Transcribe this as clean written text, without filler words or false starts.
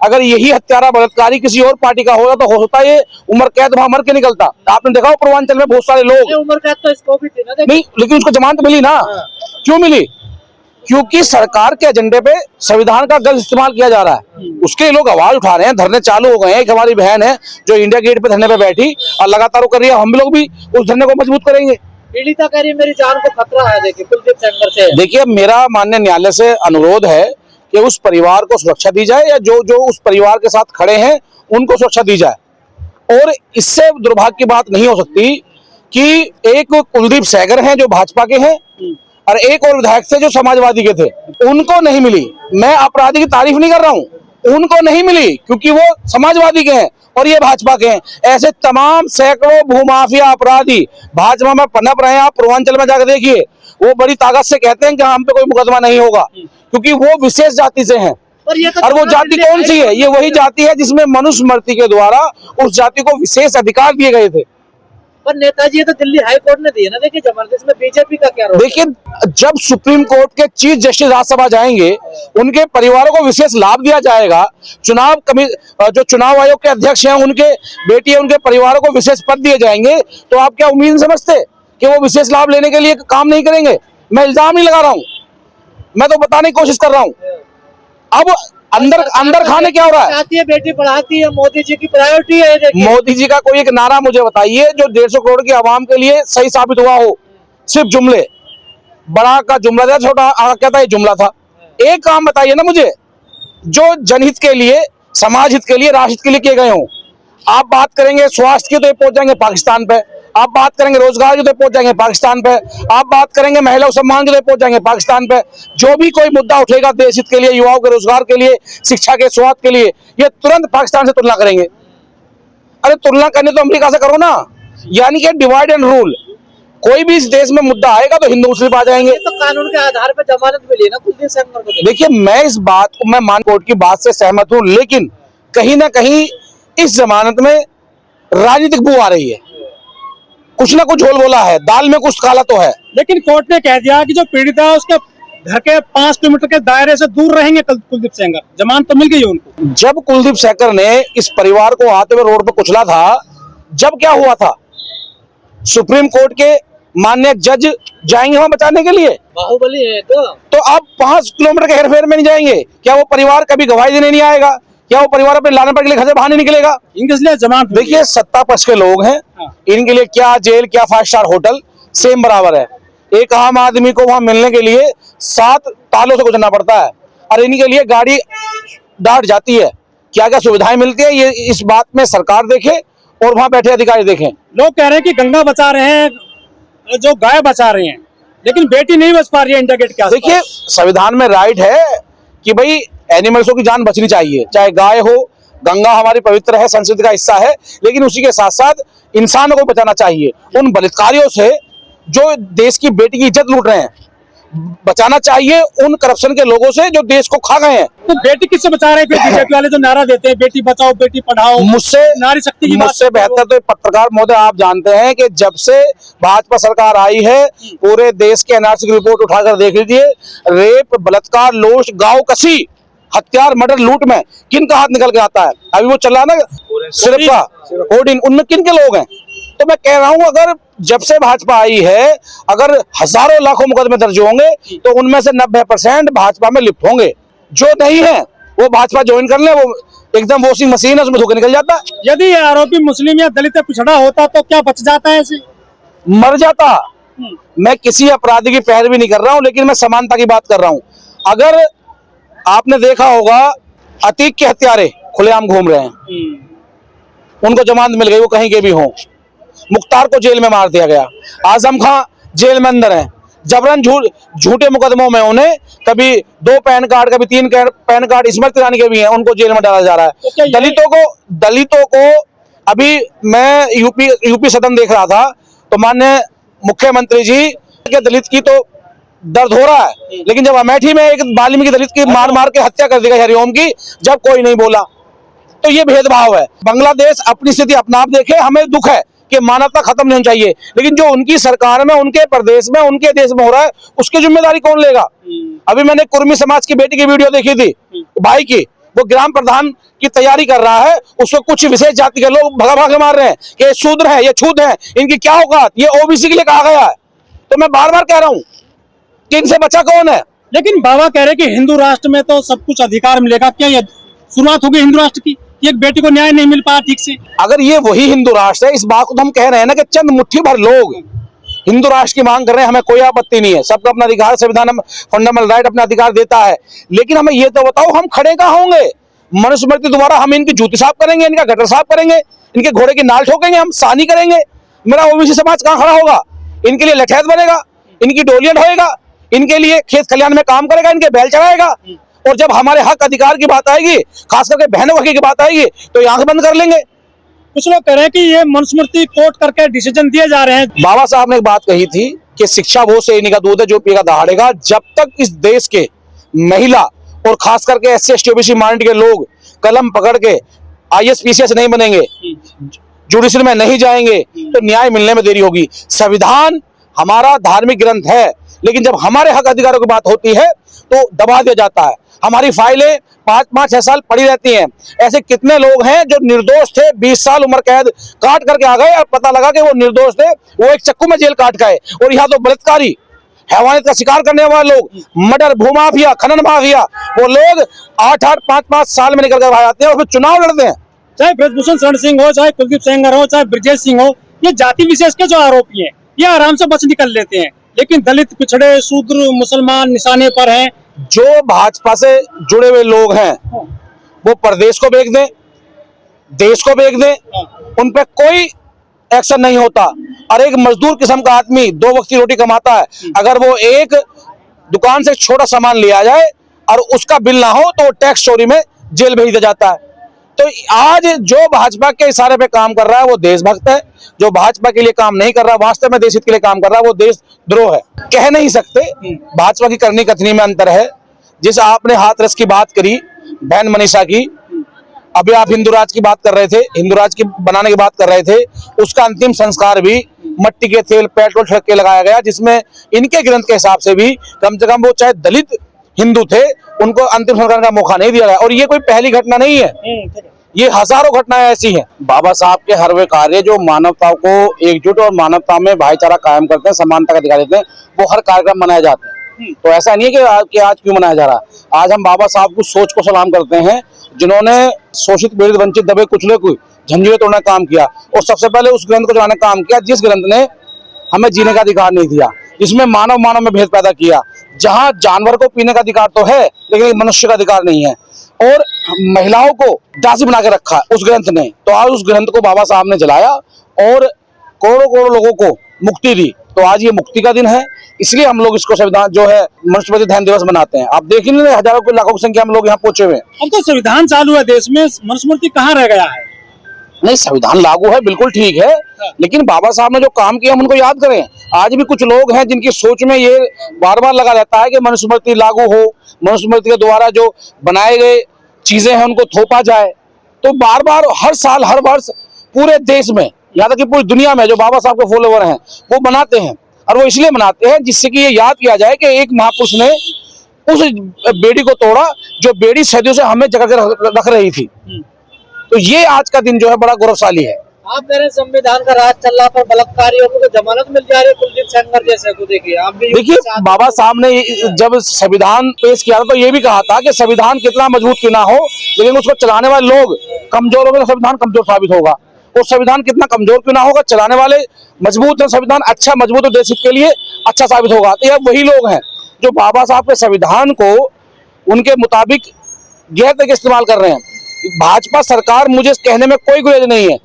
अगर यही हत्यारा बलात्कारी किसी और पार्टी का होगा तो हो सकता है ये उम्र कैद वहां मर के निकलता। आपने देखा हो पूर्वांचल में बहुत सारे लोग, उम्र कैद तो इसको भी थी ना, नहीं लेकिन उसको जमानत मिली ना। क्यों मिली? क्योंकि सरकार के एजेंडे पे संविधान का गलत इस्तेमाल किया जा रहा है, उसके लोग आवाज उठा रहे हैं, धरने चालू हो गए हैं। एक हमारी बहन है जो इंडिया गेट पे धरने पे बैठी और लगातार वो कर रही है, हम लोग भी उस धरने को मजबूत करेंगे। पीड़िता कह रही है मेरी जान को खतरा है। देखिए कुलदीप सेंगर से, देखिए मेरा माननीय न्यायालय से अनुरोध है कि उस परिवार को सुरक्षा दी जाए, या जो जो उस परिवार के साथ खड़े हैं उनको सुरक्षा दी जाए। और इससे दुर्भाग्य की बात नहीं हो सकती कि एक कुलदीप सेंगर हैं जो भाजपा के हैं और एक और विधायक थे जो समाजवादी के थे, उनको नहीं मिली। मैं अपराधी की तारीफ नहीं कर रहा हूं, उनको नहीं मिली क्योंकि वो समाजवादी के हैं और ये भाजपा के हैं। ऐसे तमाम सैकड़ों भूमाफिया अपराधी भाजपा में पनप रहे हैं। आप पूर्वांचल में जाकर देखिए, वो बड़ी ताकत से कहते हैं कि हम पे कोई मुकदमा नहीं होगा क्योंकि वो विशेष जाति से हैं। और वो जाति कौन सी है? ये वही जाति है जिसमें मनुस्मृति के द्वारा उस जाति को विशेष अधिकार दिए गए थे। पर नेताजी तो दिल्ली हाई कोर्ट ने दिए ना। देखिए जबरदस्त में बीजेपी का क्या रोल? देखिए जब सुप्रीम कोर्ट के चीफ जस्टिस राज्यसभा जाएंगे, उनके परिवारों को विशेष लाभ दिया जाएगा। जो चुनाव आयोग के अध्यक्ष हैं उनके बेटी, उनके परिवारों को विशेष पद दिए जाएंगे, तो आप क्या उम्मीद समझते कि वो विशेष लाभ लेने के लिए काम नहीं करेंगे? मैं इल्जाम नहीं लगा रहा हूं, मैं तो बताने की कोशिश कर रहा हूं। अब अंदर खाने क्या हो रहा है? बेटी पढ़ाती है, मोदी जी की प्रायोरिटी है। मोदी जी का कोई एक नारा मुझे बताइए जो 150 करोड़ की आवाम के लिए सही साबित हुआ हो। सिर्फ जुमले, बड़ा का जुमला था, छोटा क्या था, ये जुमला था। एक काम बताइए ना मुझे जो जनहित के लिए, समाज हित के लिए, राष्ट्र हित के लिए किए गए हों। आप बात करेंगे स्वास्थ्य की तो ये पहुंच जाएंगे पाकिस्तान पे, आप बात करेंगे रोजगार की तो पहुंच जाएंगे पाकिस्तान पे, आप बात करेंगे महिला सम्मान की तो पहुंच जाएंगे पाकिस्तान पे। जो भी कोई मुद्दा उठेगा देश हित के लिए, युवाओं के रोजगार के लिए, शिक्षा के स्वास्थ्य के लिए, ये तुरंत पाकिस्तान से तुलना करेंगे। अरे तुलना करने तो अमेरिका से करो ना। यानी कि डिवाइड एंड रूल, कोई भी इस देश में मुद्दा आएगा तो हिंदू मुस्लिम आ जाएंगे। तो कानून के आधार पर जमानत मिली ना कुलदीप सेंगर को। देखिए मैं इस बात को, मैं मान कोर्ट की बात से सहमत हूं, लेकिन कहीं ना कहीं इस जमानत में राजनीतिक बू आ रही है। कुछ ना कुछ झोल बोला है, दाल में कुछ काला तो है। लेकिन कोर्ट ने कह दिया कि जो पीड़िता है उसके घर के 5 किलोमीटर के दायरे से दूर रहेंगे कुलदीप सेंगर। जमानत तो मिल गई उनको। जब कुलदीप सेंगर ने इस परिवार को आते हुए रोड पर कुचला था, जब क्या हुआ था? सुप्रीम कोर्ट के माननीय जज जाएंगे वहां बचाने के लिए। बाहुबली है तो आप 5 किलोमीटर के हेरफेर में नहीं जाएंगे? क्या वो परिवार कभी गवाही देने नहीं आएगा? क्या वो परिवार अपने लाने पर के लिए घर से बाहर नहीं निकलेगा? इनके लिए जमानत। देखिए सत्ता पक्ष के लोग हैं, इनके लिए क्या जेल, क्या 5 स्टार होटल सेम बराबर है। एक आम आदमी को वहां मिलने के लिए 7 तालों से गुजरना पड़ता है और इनके लिए गाड़ी डांट जाती है। क्या क्या सुविधाएं मिलती है, ये इस बात में सरकार देखे और वहां बैठे अधिकारी देखें। लोग कह रहे हैं कि गंगा बचा रहे हैं, जो गाय बचा रहे हैं, लेकिन बेटी नहीं बच पा रही है इंडिया गेट के आसपास। देखिए संविधान में राइट है कि भाई एनिमल्सों की जान बचनी चाहिए, चाहे गाय हो, गंगा हमारी पवित्र है, संस्कृति का हिस्सा है, लेकिन उसी के साथ साथ इंसानों को बचाना चाहिए उन बलात्कारियों से जो देश की बेटी की इज्जत लूट रहे हैं। बचाना चाहिए उन करप्शन के लोगों से जो देश को खा गए हैं। तो बेटी किससे बचा रहे हैं? बीजेपी वाले जो नारा देते हैं बेटी बचाओ बेटी पढ़ाओ, मुझसे नारी शक्ति की मुझसे बेहतर तो पत्रकार महोदय आप जानते हैं कि जब से भाजपा सरकार आई है पूरे देश के एनआरसी की रिपोर्ट उठाकर देख लीजिए, रेप, बलात्कार, लोच, गांव कसी, हत्यार, मर्डर, लूट में किन का हाथ निकल के आता है? अभी वो चल रहा ना सिर्फ का होर्डिंग, उनमें किन के लोग हैं? तो मैं कह रहा हूं अगर जब से भाजपा आई है, अगर हजारों लाखों मुकदमे दर्ज होंगे तो उनमें से 90% भाजपा में लिप्त होंगे। जो नहीं है वो भाजपा ज्वाइन कर ले, वो एकदम वॉशिंग मशीन है, उसमें धोके निकल जाता। यदि आरोपी मुस्लिम या दलित पिछड़ा होता तो क्या बच जाता है? ऐसे मर जाता। मैं किसी अपराधी की पैरवी नहीं कर रहा हूं, लेकिन मैं समानता की बात कर रहा हूं। अगर आपने देखा होगा अतीक के हत्यारे खुलेआम घूम रहे हैं, उनको जमानत मिल गई, वो कहीं के भी हों। मुख्तार को जेल में मार दिया गया, आजम खां जेल में अंदर हैं, जबरन झूठे मुकदमों में उन्हें कभी 2 पैन कार्ड, कभी 3 पैन कार्ड स्मृति ईरानी के भी हैं, उनको जेल में डाला जा रहा है। तो दलितों को अभी मैं यूपी सदन देख रहा था तो माननीय मुख्यमंत्री जी के दलित की तो दर्द हो रहा है, लेकिन जब अमेठी में एक वाल्मीकि दलित की मार के हत्या कर दी गई हरिओम की, जब कोई नहीं बोला, तो ये भेदभाव है। बांग्लादेश अपनी स्थिति अपना आप देखे, हमें दुख है कि मानवता खत्म नहीं होनी चाहिए, लेकिन जो उनकी सरकार में, उनके प्रदेश में, उनके देश में हो रहा है उसकी जिम्मेदारी कौन लेगा? अभी मैंने कुर्मी समाज की बेटी की वीडियो देखी थी, भाई की, वो ग्राम प्रधान की तैयारी कर रहा है, उसको कुछ विशेष जाति के लोग भगा भगा के मार रहे हैं कि ये शूद्र है, ये छूत है, इनकी क्या औकात, ये ओबीसी के लिए कहा गया है। तो मैं बार बार कह रहा हूं कि इनसे बचा कौन है। लेकिन बाबा कह रहे कि हिंदू राष्ट्र में तो सब कुछ अधिकार मिलेगा, क्या ये शुरुआत होगी हिंदू राष्ट्र की? एक बेटी को न्याय नहीं मिल पाया ठीक से। अगर ये वही हिंदू राष्ट्र है, इस बात को तो हम कह रहे हैं ना कि चंद मुट्ठी भर लोग हिंदू राष्ट्र की मांग कर रहे हैं, हमें कोई आपत्ति नहीं है, सबका अपना अधिकार, संविधान फंडामेंटल राइट अपना अधिकार देता है। लेकिन हमें ये तो बताओ हम खड़े कहाँ होंगे? मनुस्मृति द्वारा हम इनकी जूती साफ करेंगे, इनका गटर साफ करेंगे, इनके घोड़े की नाल ठोकेंगे, हम सानी करेंगे। मेरा ओबीसी समाज कहाँ खड़ा होगा? इनके लिए लठैत बनेगा, इनकी डोलियां ढोएगा, इनके लिए खेत खलिहान में काम करेगा, इनके बैल चढ़ाएगा। और जब हमारे हक अधिकार की बात आएगी, खास करके बहनों की बात आएगी, तो ये आंख बंद कर लेंगे। कुछ लोग कह रहे हैं कि ये मनुस्मृति कोट करके डिसीजन दिए जा रहे हैं। बाबा साहब ने एक बात कही थी कि शिक्षा वो सेनी का दूध है जो पिएगा दहाड़ेगा। जब तक इस देश के महिला और खास करके एससी एसटी ओबीसी माइनॉरिटी के लोग कलम पकड़ के आईएएस पीसीएस नहीं बनेंगे, जुडिशरी में नहीं जाएंगे, तो न्याय मिलने में देरी होगी। संविधान हमारा धार्मिक ग्रंथ है, लेकिन जब हमारे हक अधिकारों की बात होती है तो दबा दिया जाता है। हमारी फाइलें 5-5-6 साल पड़ी रहती हैं। ऐसे कितने लोग हैं जो निर्दोष थे, 20 साल उम्र कैद काट करके आ गए और पता लगा कि वो निर्दोष थे, वो एक चक्कू में जेल काट गए। और यहाँ तो बलात्कारी, हैवानियत का शिकार करने वाले लोग, मर्डर, भूमाफिया, खनन माफिया, वो लोग 8-8, 5-5 साल में निकल कर आ जाते हैं और फिर चुनाव लड़ते हैं। चाहे ब्रजभूषण शरण सिंह हो, चाहे कुलदीप सेंगर हो, चाहे ब्रजेश सिंह हो, ये जाति विशेष के जो आरोपी हैं, ये आराम से बच निकल लेते हैं। लेकिन दलित, पिछड़े, शूद्र, मुसलमान निशाने पर हैं। जो भाजपा से जुड़े हुए लोग हैं वो प्रदेश को बेच दें, देश को बेच दें, उन पे कोई एक्शन नहीं होता। और एक मजदूर किस्म का आदमी 2 वक्त की रोटी कमाता है, अगर वो एक दुकान से छोटा सामान लिया जाए और उसका बिल ना हो तो टैक्स चोरी में जेल भेज दिया जाता है। तो आज जो भाजपा के इशारे पे काम कर रहा है वो देशभक्त है, जो भाजपा के लिए काम नहीं कर रहा, वास्तव में देश हित के लिए काम कर रहा है, वो देशद्रोह है। कह नहीं सकते, भाजपा की करनी कथनी में अंतर है। जिस आपने हाथरस की बात करी, बहन मनीषा की, अभी आप हिंदू राज की बात कर रहे थे, हिंदू राज की बनाने की बात कर रहे थे, उसका अंतिम संस्कार भी मट्टी के तेल, पेट्रोल छिड़क के लगाया गया, जिसमें इनके ग्रंथ के हिसाब से भी कम से कम वो चाहे दलित हिंदू थे, उनको अंतिम संस्कार का मौका नहीं दिया गया। और ये कोई पहली घटना नहीं है, ये हजारों घटनाएं ऐसी हैं। बाबा साहब के हर वे कार्य जो मानवता को एकजुट और मानवता में भाईचारा कायम करते हैं, समानता का अधिकार देते हैं, वो हर कार्यक्रम मनाए जाते हैं। तो ऐसा नहीं है कि आज क्यों मनाया जा रहा। आज हम बाबा साहब की सोच को सलाम करते हैं, जिन्होंने शोषित, पीड़ित, वंचित, दबे, कुचले को झंझोरे तोड़ने का काम किया, और सबसे पहले उस ग्रंथ को चलाने का काम किया जिस ग्रंथ ने हमें जीने का अधिकार नहीं दिया, जिसमें मानव मानव में भेद पैदा किया। जहां जानवर को पीने का अधिकार तो है, लेकिन मनुष्य का अधिकार नहीं है, और महिलाओं को दासी बना के रखा उस ग्रंथ ने। तो आज उस ग्रंथ को बाबा साहब ने जलाया और करोड़ों करोड़ों लोगों को मुक्ति दी। तो आज ये मुक्ति का दिन है, इसलिए हम लोग इसको संविधान जो है मनुस्मृति ध्यान दिवस मनाते हैं। आप देख लीजिए, हजारों की लाखों की संख्या में लोग यहाँ पहुंचे हुए हैं। अब तो संविधान चालू है देश में, मनुस्मृति कहाँ रह गया है? नहीं, संविधान लागू है, बिल्कुल ठीक है, लेकिन बाबा साहब ने जो काम किया हम उनको याद करें। आज भी कुछ लोग हैं जिनकी सोच में ये बार बार लगा रहता है कि मनुस्मृति लागू हो, मनुस्मृति के द्वारा जो बनाए गए चीजें हैं उनको थोपा जाए। तो बार बार हर साल, हर वर्ष पूरे देश में, यहाँ तक कि पूरी दुनिया में जो बाबा साहब के फॉलोवर हैं वो बनाते हैं, और वो इसलिए बनाते हैं जिससे कि ये याद किया जाए कि एक महापुरुष ने उस बेड़ी को तोड़ा जो बेड़ी सदियों से हमें जगा के रख रही थी। तो ये आज का दिन जो है बड़ा गौरवशाली है। आप कह रहे हैं संविधान का राज चल रहा, पर बलात्कारियों को जमानत मिल जा रही है, कुलदीप सेंगर जैसे को देखिए। आप भी देखिए, बाबा साहब ने जब संविधान पेश किया था तो ये भी कहा था कि संविधान कितना मजबूत क्यों ना हो, लेकिन उसको चलाने वाले लोग कमजोर होंगे तो संविधान कमजोर साबित होगा। और संविधान कितना कमजोर क्यों ना होगा, चलाने वाले मजबूत है, संविधान अच्छा मजबूत और देश के लिए अच्छा साबित होगा। तो ये वही लोग हैं जो बाबा साहब के संविधान को उनके मुताबिक गैर तक इस्तेमाल कर रहे हैं। भाजपा सरकार, मुझे कहने में कोई गुरेज नहीं है,